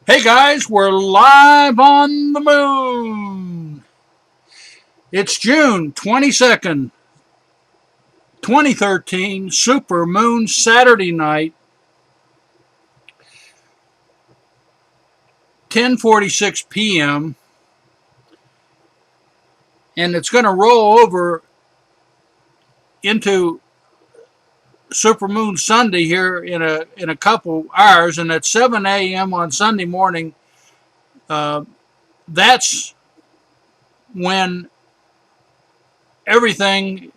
Hey guys, we're live on the moon. It's June 22nd, 2013, Supermoon Saturday night, 10:46 p.m. and it's going to roll over into Supermoon Sunday here in a couple hours, and at 7 a.m. on Sunday morning, uh, that's when everything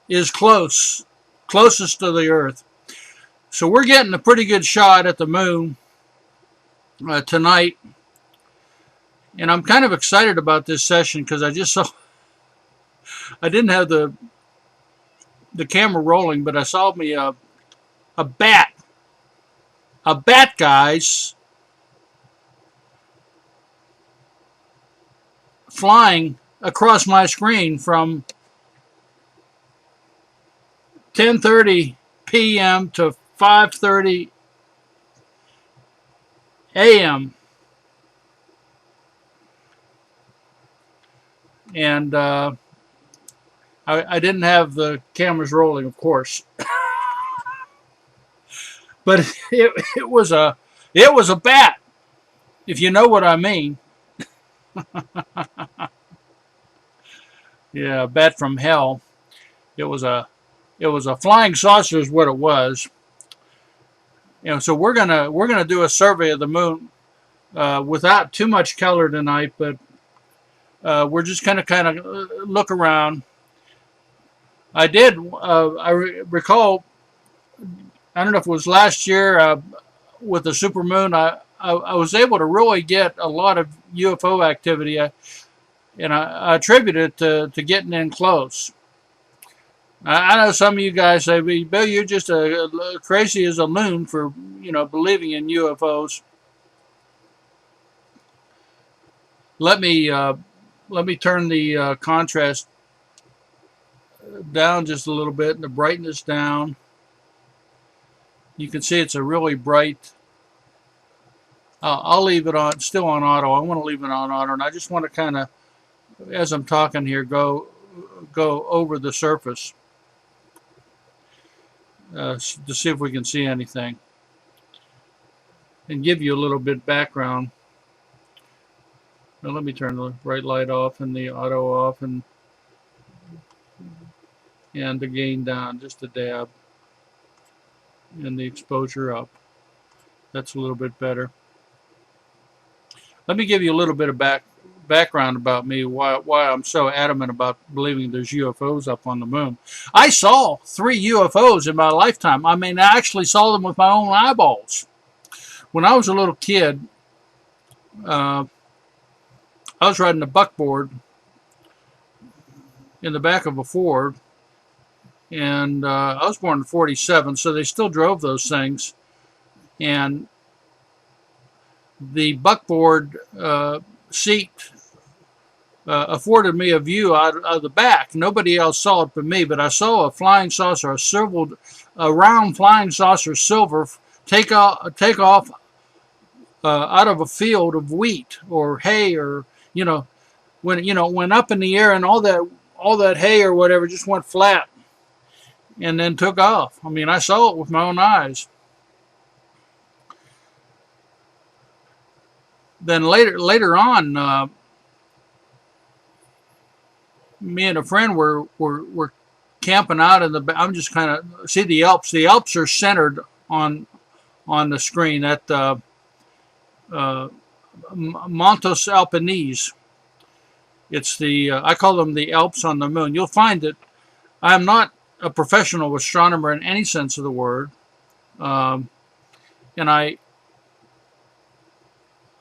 is closest to the Earth. So we're getting a pretty good shot at the moon tonight, and I'm kind of excited about this session because I didn't have the camera rolling, but I saw me a bat, guys, flying across my screen from 10:30 p.m. to 5:30 a.m. and I didn't have the cameras rolling, of course, but it was a bat, if you know what I mean. Yeah, a bat from hell. It was a flying saucer, is what it was. So we're gonna do a survey of the moon without too much color tonight, but we're just gonna kind of look around. I recall, I don't know if it was last year with the supermoon. I was able to really get a lot of UFO activity, and I attribute it to getting in close. I know some of you guys say, "Bill, you're just crazy as a loon for believing in UFOs." Let me turn the contrast down just a little bit and the brightness down. You can see it's a really bright. I'll leave it on, still on auto. I want to leave it on auto, and I just want to kind of, as I'm talking here, go over the surface to see if we can see anything and give you a little bit background. Now let me turn the bright light off and the auto off and the gain down just a dab and the exposure up. That's a little bit better. Let me give you a little bit of background about me, why I'm so adamant about believing there's UFOs up on the moon. I saw 3 UFOs in my lifetime. I mean, I actually saw them with my own eyeballs. When I was a little kid, I was riding a buckboard in the back of a Ford, and I was born in '47, so they still drove those things. And the buckboard seat afforded me a view out of the back. Nobody else saw it but me, but I saw a flying saucer, a round flying saucer, silver, take off out of a field of wheat or hay, or when went up in the air, and all that hay or whatever just went flat and then took off. I mean, I saw it with my own eyes. Then later on, me and a friend were camping out in the. I'm just kind of see the Alps. The Alps are centered on the screen at Montes Alpines. It's the I call them the Alps on the moon. You'll find that I'm not a professional astronomer in any sense of the word, and I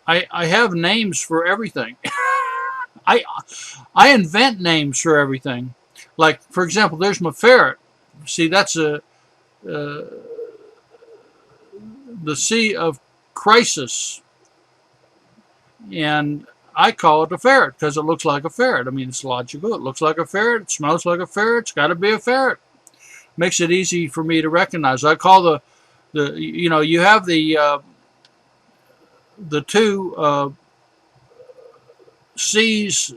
have names for everything. I invent names for everything. Like, for example, there's my ferret. See, that's the Sea of Crisis, and I call it a ferret because it looks like a ferret. I mean, it's logical. It looks like a ferret. It smells like a ferret. It's got to be a ferret. Makes it easy for me to recognize. I call you have the two C's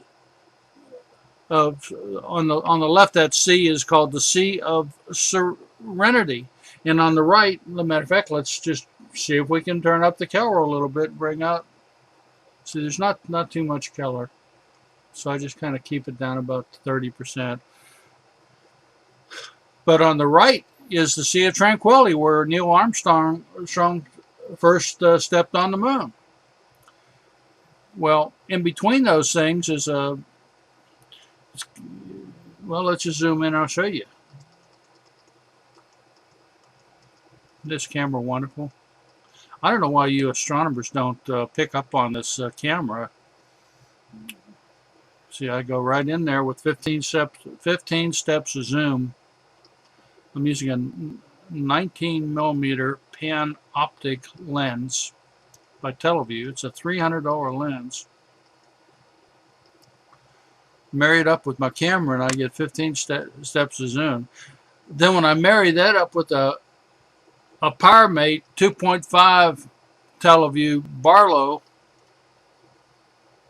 of on the left, that C is called the C of Serenity, and on the right, as a matter of fact, let's just see if we can turn up the color a little bit, bring out. See, there's not too much color, so I just kind of keep it down about 30%. But on the right is the Sea of Tranquility, where Neil Armstrong first stepped on the moon. Well, in between those things is a well, let's just zoom in. I'll show you. This camera wonderful. I don't know why you astronomers don't pick up on this camera. See, I go right in there with 15 steps of zoom. I'm using a 19 millimeter pan optic lens by Teleview. It's a $300 lens. Marry it up with my camera and I get 15 steps of zoom. Then when I marry that up with a PowerMate 2.5 Teleview Barlow,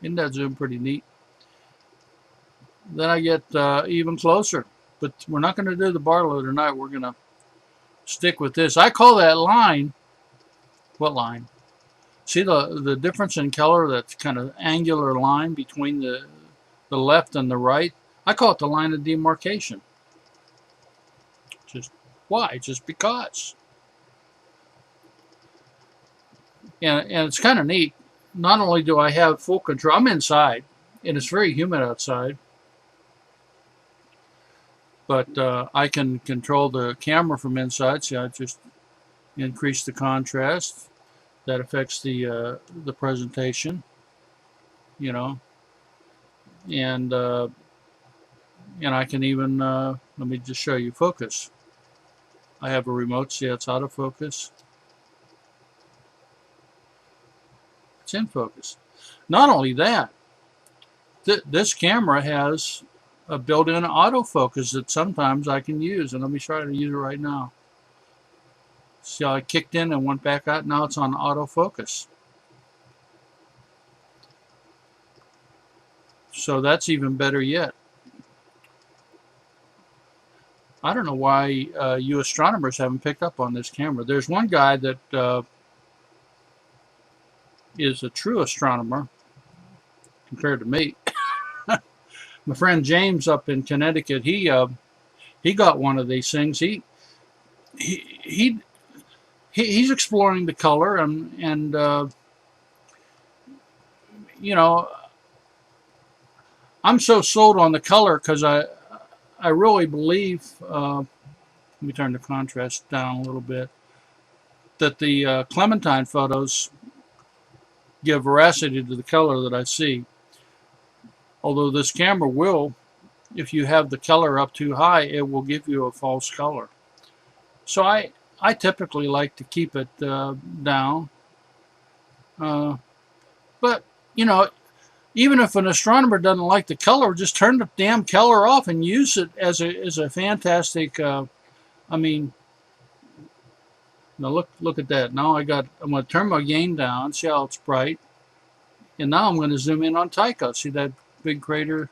isn't that zoom pretty neat? Then I get even closer. But we're not going to do the Barlow tonight. We're going to stick with this. I call that line, what line? See the difference in color, that kind of angular line between the left and the right? I call it the line of demarcation. Just why? Just because. And it's kind of neat. Not only do I have full control, I'm inside, and it's very humid outside, but I can control the camera from inside. See, I just increase the contrast. That affects the presentation, you know, and I can even let me just show you focus. I have a remote. See, it's out of focus. It's in focus. Not only that, this camera has a built-in autofocus that sometimes I can use, and let me try to use it right now. See how I kicked in and went back out? Now it's on autofocus. So that's even better yet. I don't know why you astronomers haven't picked up on this camera. There's one guy that is a true astronomer compared to me. My friend James up in Connecticut, he got one of these things. He's exploring the color, and you know, I'm so sold on the color because I really believe, let me turn the contrast down a little bit, that the Clementine photos give veracity to the color that I see. Although this camera will, if you have the color up too high, it will give you a false color. So I typically like to keep it down. But, you know, even if an astronomer doesn't like the color, just turn the damn color off and use it as a fantastic, I mean, now look at that. Now I'm going to turn my gain down, see how it's bright. And now I'm going to zoom in on Tycho. See that big crater?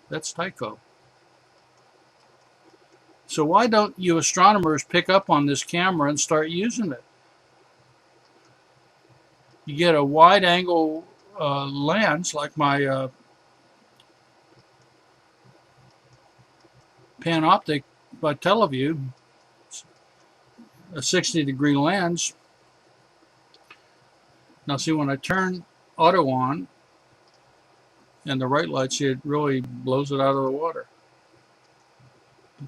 That's Tycho. So why don't you astronomers pick up on this camera and start using it? You get a wide angle lens like my Panoptic by Teleview, a 60-degree lens. Now see, when I turn auto on and the right light, see, it really blows it out of the water.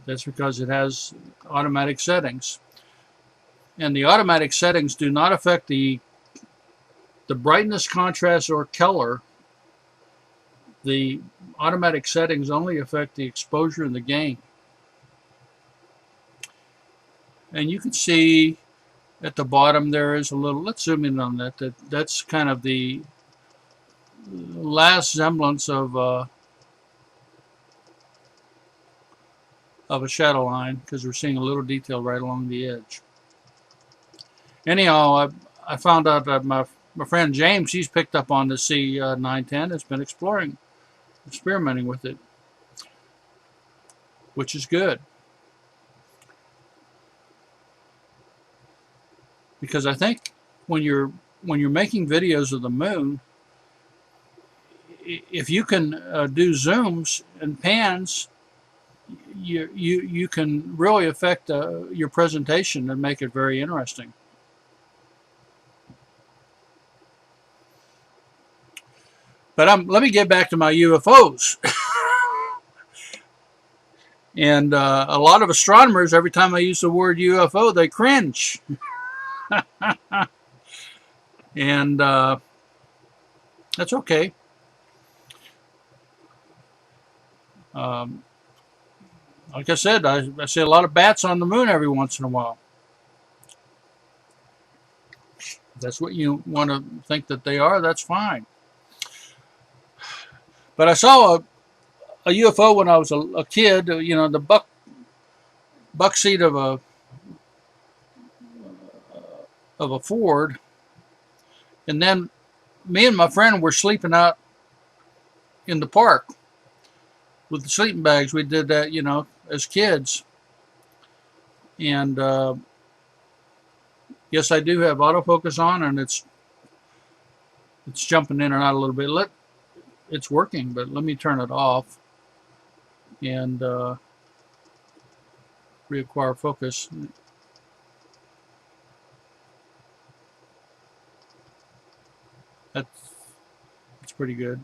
That's because it has automatic settings. And the automatic settings do not affect the brightness, contrast, or color. The automatic settings only affect the exposure and the gain. And you can see at the bottom there is a little, let's zoom in on that. That's kind of the last semblance of a shadow line, because we're seeing a little detail right along the edge. Anyhow, I found out that my friend James, he's picked up on the C910, has been experimenting with it, which is good. Because I think when you're making videos of the moon, if you can do zooms and pans, you can really affect your presentation and make it very interesting. But let me get back to my UFOs. And a lot of astronomers, every time I use the word UFO, they cringe. And that's okay. Like I said, I see a lot of bats on the moon every once in a while. If that's what you want to think that they are, that's fine. But I saw a UFO when I was a kid, you know, the buck seat of a Ford. And then me and my friend were sleeping out in the park with the sleeping bags. We did that, you know, as kids. And yes, I do have autofocus on, and it's jumping in and out a little bit. It's working, but let me turn it off and reacquire focus. That's pretty good.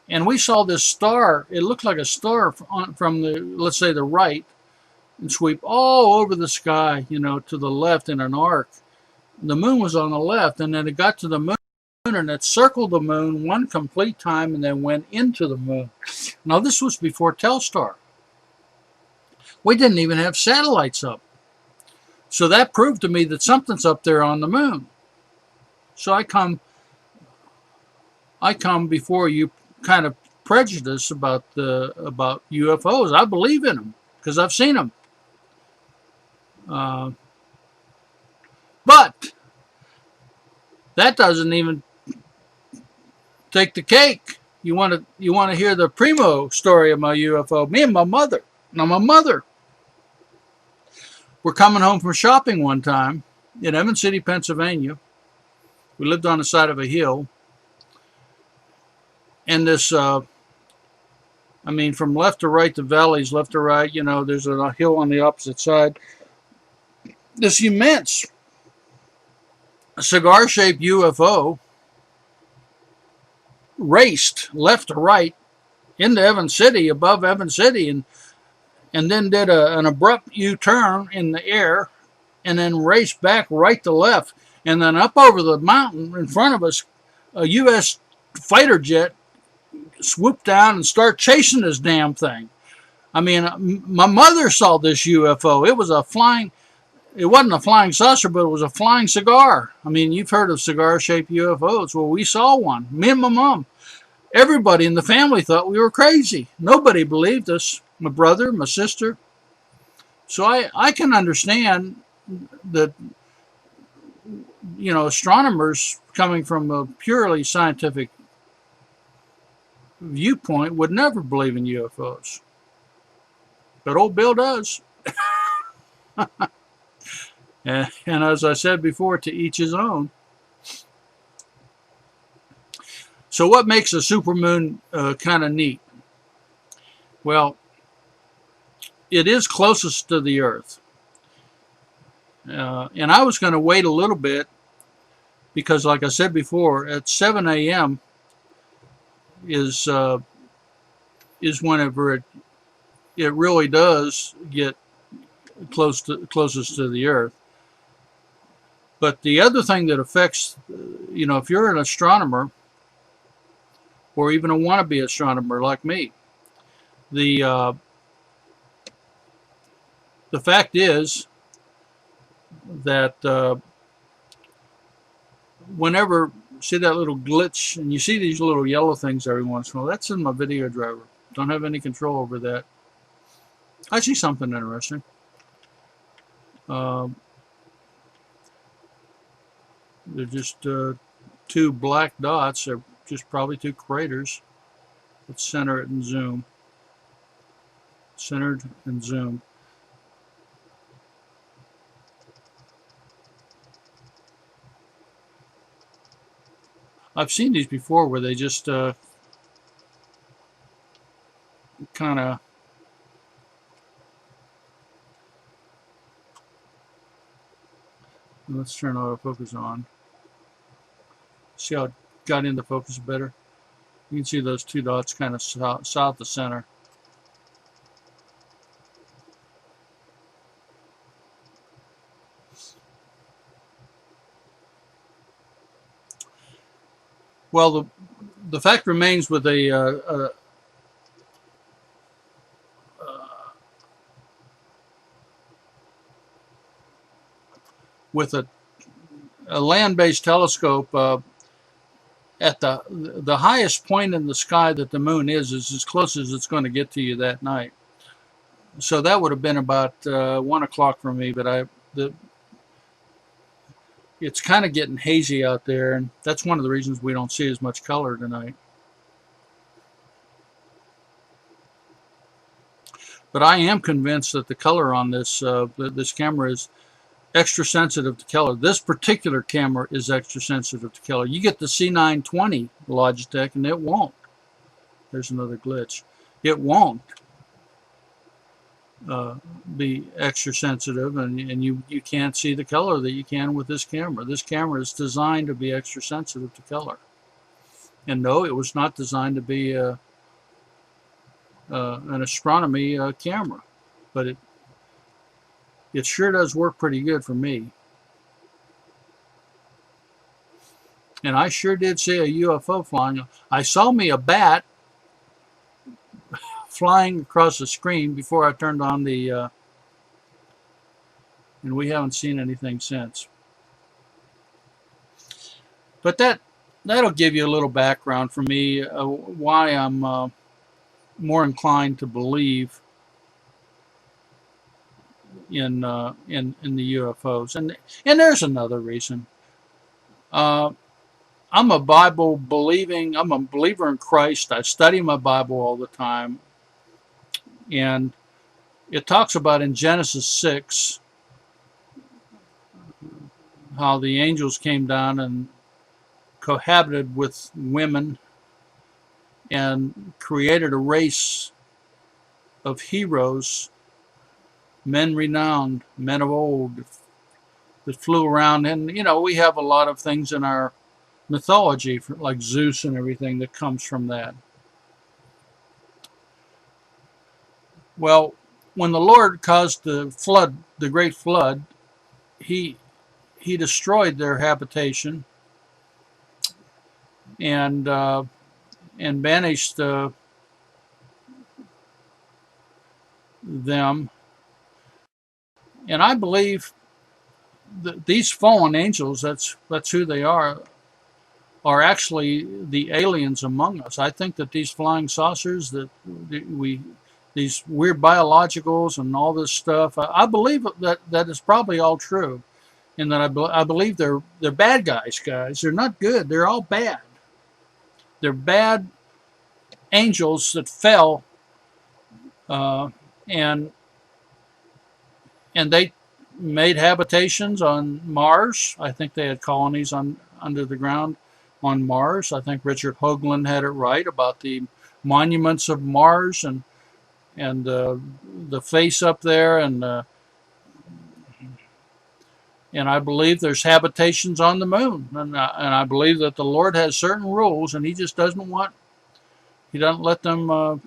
And we saw this star. It looked like a star from the, let's say, the right, and sweep all over the sky, you know, to the left in an arc. The moon was on the left, and then it got to the moon, and it circled the moon one complete time and then went into the moon. Now, this was before Telstar. We didn't even have satellites up. So that proved to me that something's up there on the moon. So I come before you kind of prejudiced about UFOs. I believe in them because I've seen them. But that doesn't even take the cake. You want to hear the primo story of my UFO? Me and my mother. Now my mother, we're coming home from shopping one time in Evans City, Pennsylvania. We lived on the side of a hill, and this, I mean, from left to right, the valleys, left to right, you know, there's a hill on the opposite side. This immense cigar-shaped UFO raced left to right into Evans City, above Evans City, and then did an abrupt U-turn in the air, and then raced back right to left, and then up over the mountain in front of us, a U.S. fighter jet swooped down and started chasing this damn thing. I mean, my mother saw this UFO. It wasn't a flying saucer, but it was a flying cigar. I mean, you've heard of cigar-shaped UFOs. Well, we saw one. Me and my mom. Everybody in the family thought we were crazy. Nobody believed us. My brother, my sister. So I can understand that, you know, astronomers coming from a purely scientific viewpoint would never believe in UFOs. But old Bill does. And as I said before, to each his own. So what makes a supermoon kind of neat? Well, it is closest to the Earth. And I was going to wait a little bit because, like I said before, at 7 a.m. is whenever it really does get closest to the Earth. But the other thing that affects, you know, if you're an astronomer or even a wannabe astronomer like me, the fact is that whenever, see that little glitch, and you see these little yellow things every once in a while, that's in my video driver. Don't have any control over that. I see something interesting. They're just two black dots. They're just probably two craters. Let's center it and zoom. Centered and zoom. I've seen these before where they just kind of, let's turn autofocus on. See how it got into focus better? You can see those two dots kind of south of center. Well, the fact remains with with a land-based telescope at the highest point in the sky that the moon is as close as it's going to get to you that night. So that would have been about 1 o'clock for me, but it's kind of getting hazy out there, and that's one of the reasons we don't see as much color tonight. But I am convinced that the color on this this camera is extra sensitive to color. This particular camera is extra sensitive to color. You get the C920 Logitech, and it won't. There's another glitch. It won't be extra sensitive, and you can't see the color that you can with this camera. This camera is designed to be extra sensitive to color. And no, it was not designed to be an astronomy camera, but it sure does work pretty good for me. And I sure did see a UFO flying. I saw me a bat flying across the screen before I turned on the, and we haven't seen anything since. But that'll give you a little background for me why I'm more inclined to believe in the UFOs, and there's another reason. I'm a I'm a believer in Christ. I study my Bible all the time, and it talks about in Genesis 6 how the angels came down and cohabited with women and created a race of heroes, men renowned, men of old, that flew around. And, we have a lot of things in our mythology, like Zeus and everything, that comes from that. Well, when the Lord caused the flood, the great flood, he destroyed their habitation and banished them. And I believe that these fallen angels, that's who they are actually the aliens among us. I think that these flying saucers these weird biologicals and all this stuff, I believe that is probably all true, and that I believe they're bad guys. They're not good. They're all bad. They're bad angels that fell, and they made habitations on Mars. I think they had colonies under the ground on Mars. I think Richard Hoagland had it right about the monuments of Mars and the face up there, and I believe there's habitations on the moon, and I believe that the Lord has certain rules, and He just doesn't let them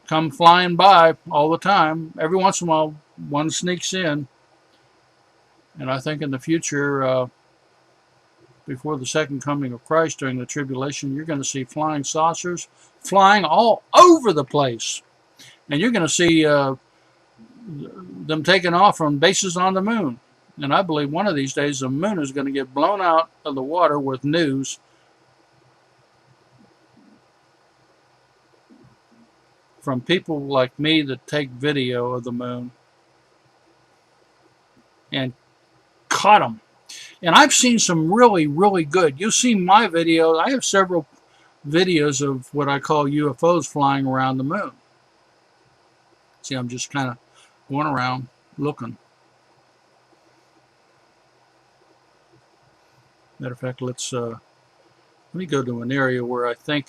come flying by all the time. Every once in a while, one sneaks in, and I think in the future, before the second coming of Christ during the tribulation, you're going to see flying saucers flying all over the place, and you're going to see them taking off from bases on the moon. And I believe one of these days the moon is going to get blown out of the water with news from people like me that take video of the moon and caught them And I've seen some really, really good. You've seen my videos. I have several videos of what I call UFOs flying around the moon. See, I'm just kind of going around looking. Matter of fact, let me go to an area where I think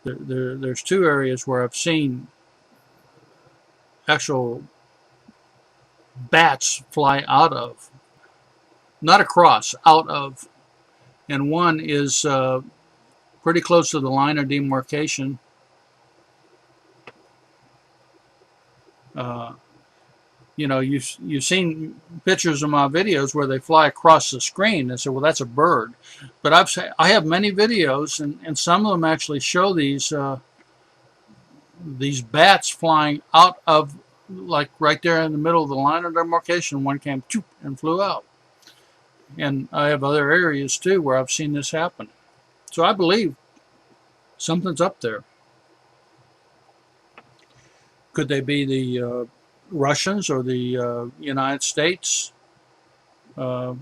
there's two areas where I've seen actual bats fly out of, not across, out of. And one is pretty close to the line of demarcation. Uh, you know, you've seen pictures of my videos where they fly across the screen and say, well, that's a bird. But I have many videos, and some of them actually show these bats flying out of, like right there in the middle of the line of demarcation. One came and flew out. And I have other areas too where I've seen this happen. So I believe something's up there. Could they be the Russians or the United States? Have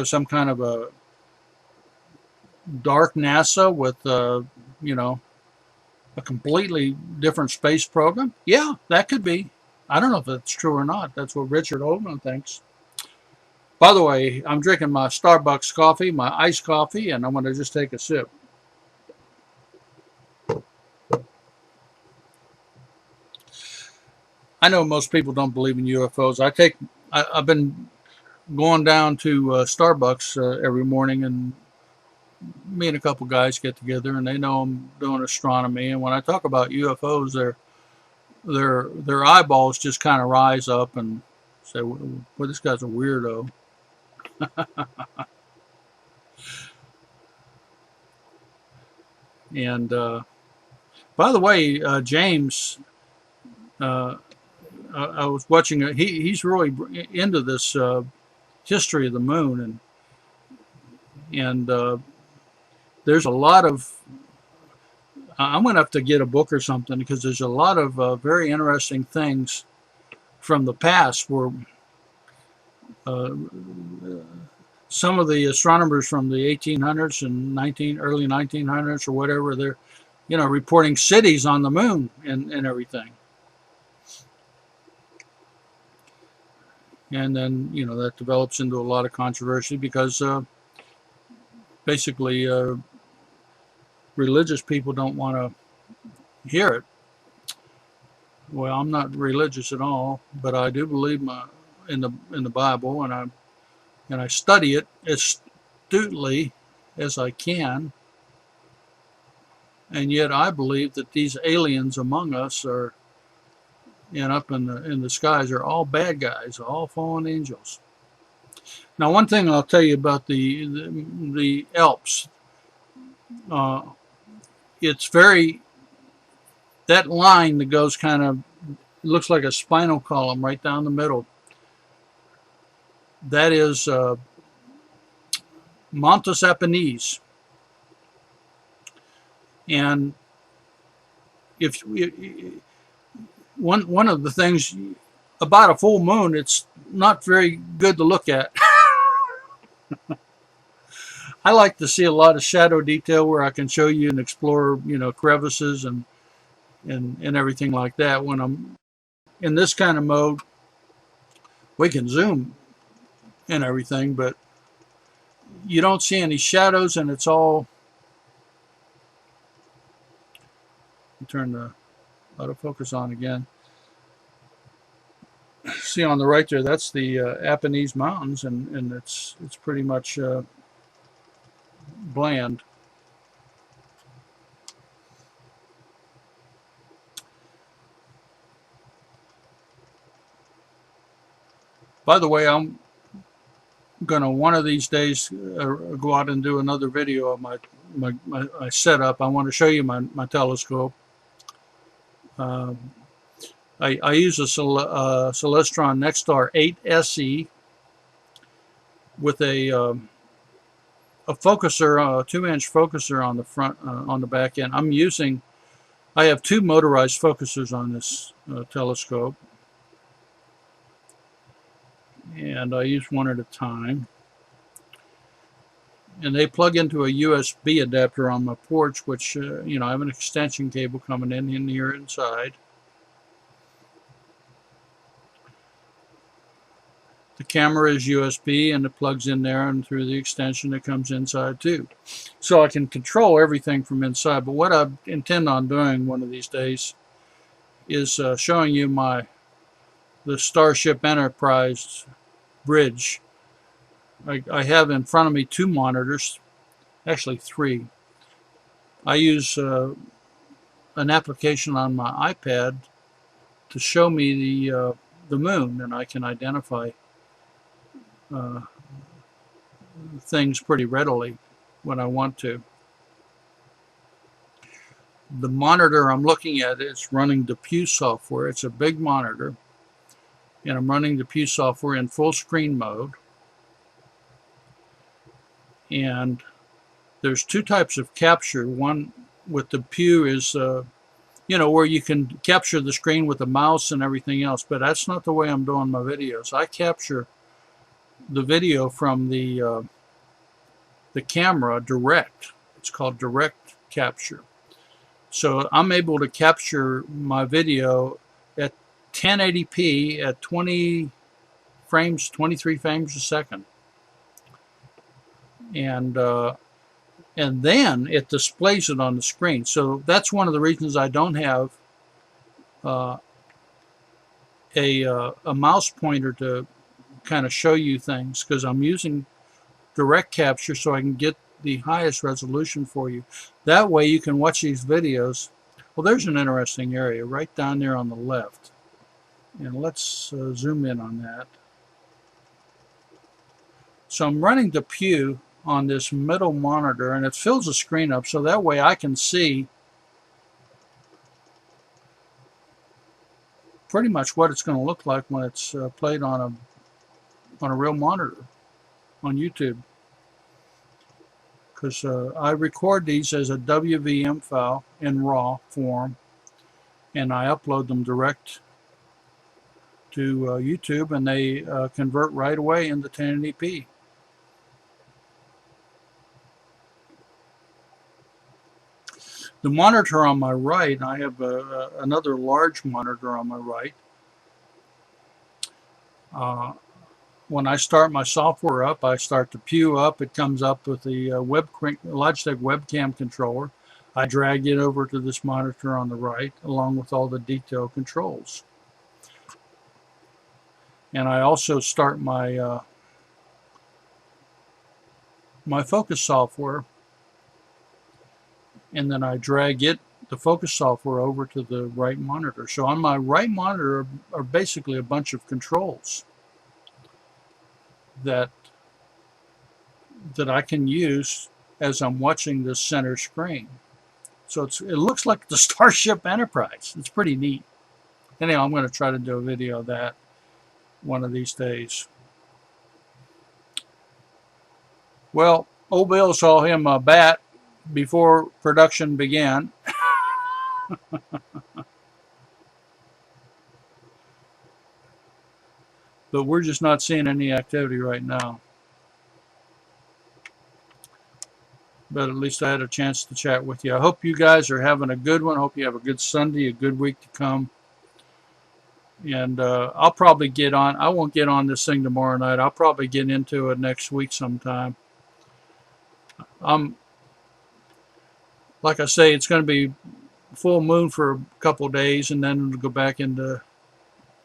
some kind of a dark NASA with, you know, a completely different space program? Yeah, that could be. I don't know if that's true or not. That's what Richard Oldman thinks. By the way, I'm drinking my Starbucks coffee, my iced coffee, and I'm going to just take a sip. I know most people don't believe in UFOs. I've been going down to Starbucks every morning, and me and a couple guys get together, and they know I'm doing astronomy. And when I talk about UFOs, their eyeballs just kind of rise up and say, "Well, this guy's a weirdo." And by the way, James, I was watching. He's really into this history of the moon, and there's a lot of. I'm going to have to get a book or something because there's a lot of very interesting things from the past where uh, some of the astronomers from the 1800s and early 1900s or whatever, they're, you know, reporting cities on the moon and everything. And then, you know, that develops into a lot of controversy because basically religious people don't want to hear it. Well, I'm not religious at all, but I do believe in the Bible, and I study it as astutely as I can. And yet, I believe that these aliens among us are, and up in the skies, are all bad guys, all fallen angels. Now, one thing I'll tell you about the Alps, uh, it's very, that line that goes kind of, looks like a spinal column right down the middle. That is Montes Apenninus. And if one of the things about a full moon, it's not very good to look at. I like to see a lot of shadow detail where I can show you and explore, you know, crevices and everything like that. When I'm in this kind of mode, we can zoom and everything, but you don't see any shadows, and it's all. Turn the autofocus on again. See on the right there, that's the Apennines Mountains, and it's pretty much bland. By the way, I'm gonna one of these days go out and do another video of my setup. I want to show you my telescope. I use a Celestron Nexstar 8 SE with a focuser, a 2-inch focuser on the front, on the back end. I have two motorized focusers on this telescope, and I use one at a time. And they plug into a USB adapter on my porch, which, you know, I have an extension cable coming in here inside. The camera is USB, and it plugs in there, and through the extension it comes inside too. So I can control everything from inside. But what I intend on doing one of these days is showing you the Starship Enterprise bridge. I have in front of me two monitors, actually three. I use an application on my iPad to show me the moon, and I can identify uh, things pretty readily when I want to. The monitor I'm looking at is running the Pew software. It's a big monitor, and I'm running the Pew software in full screen mode. And there's two types of capture. One with the Pew is you know, where you can capture the screen with a mouse and everything else, but that's not the way I'm doing my videos. I capture the video from the camera direct. It's called direct capture. So I'm able to capture my video at 1080p at 23 frames a second, and then it displays it on the screen. So that's one of the reasons I don't have uh, a mouse pointer to kind of show you things, because I'm using direct capture so I can get the highest resolution for you. That way you can watch these videos. Well, there's an interesting area right down there on the left, and let's zoom in on that. So I'm running the Pew on this middle monitor, and it fills the screen up so that way I can see pretty much what it's going to look like when it's played on a real monitor on YouTube. Because I record these as a WVM file in RAW form, and I upload them direct to YouTube, and they convert right away into 1080p. The monitor on my right, I have another large monitor on my right. When I start my software up, I start the Pew up. It comes up with the Logitech webcam controller. I drag it over to this monitor on the right, along with all the detail controls. And I also start my my focus software, and then I drag the focus software over to the right monitor. So on my right monitor are basically a bunch of controls that I can use as I'm watching this center screen. So it looks like the Starship Enterprise. It's pretty neat. Anyway, I'm going to try to do a video of that one of these days. Well, old Bill saw him a bat before production began. But we're just not seeing any activity right now. But at least I had a chance to chat with you. I hope you guys are having a good one. I hope you have a good Sunday, a good week to come. And I'll probably get on. I won't get on this thing tomorrow night. I'll probably get into it next week sometime. Like I say, it's going to be full moon for a couple days, and then it'll go back into,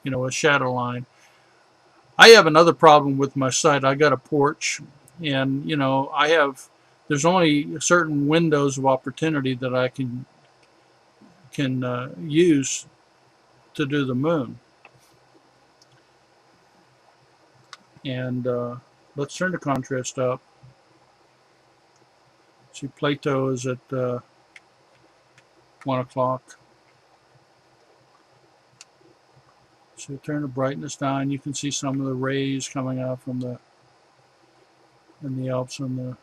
you know, a shadow line. I have another problem with my site. I got a porch, and you know, there's only certain windows of opportunity that I can use to do the moon. And let's turn the contrast up. See, Plato is at 1 o'clock. So turn the brightness down. You can see some of the rays coming out from in the Alps and the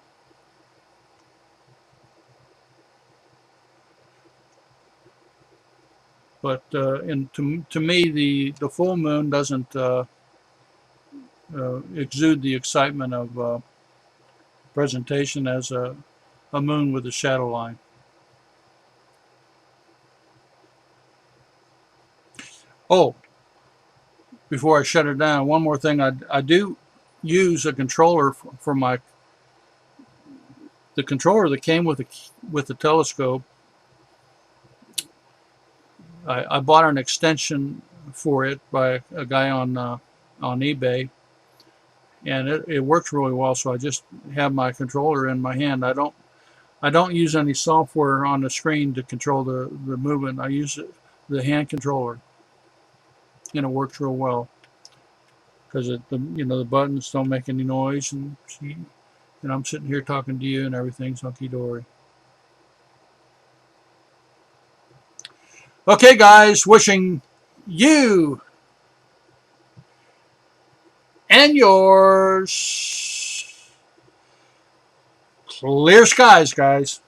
but to me the full moon doesn't exude the excitement of presentation as a moon with a shadow line. Oh, before I shut it down, one more thing. I do use a controller for the controller that came with the telescope. I bought an extension for it by a guy on eBay, and it works really well. So I just have my controller in my hand. I don't use any software on the screen to control the movement. I use the hand controller, and it works real well because the buttons don't make any noise, and I'm sitting here talking to you, and everything's hunky dory. Okay, guys, wishing you and yours clear skies, guys.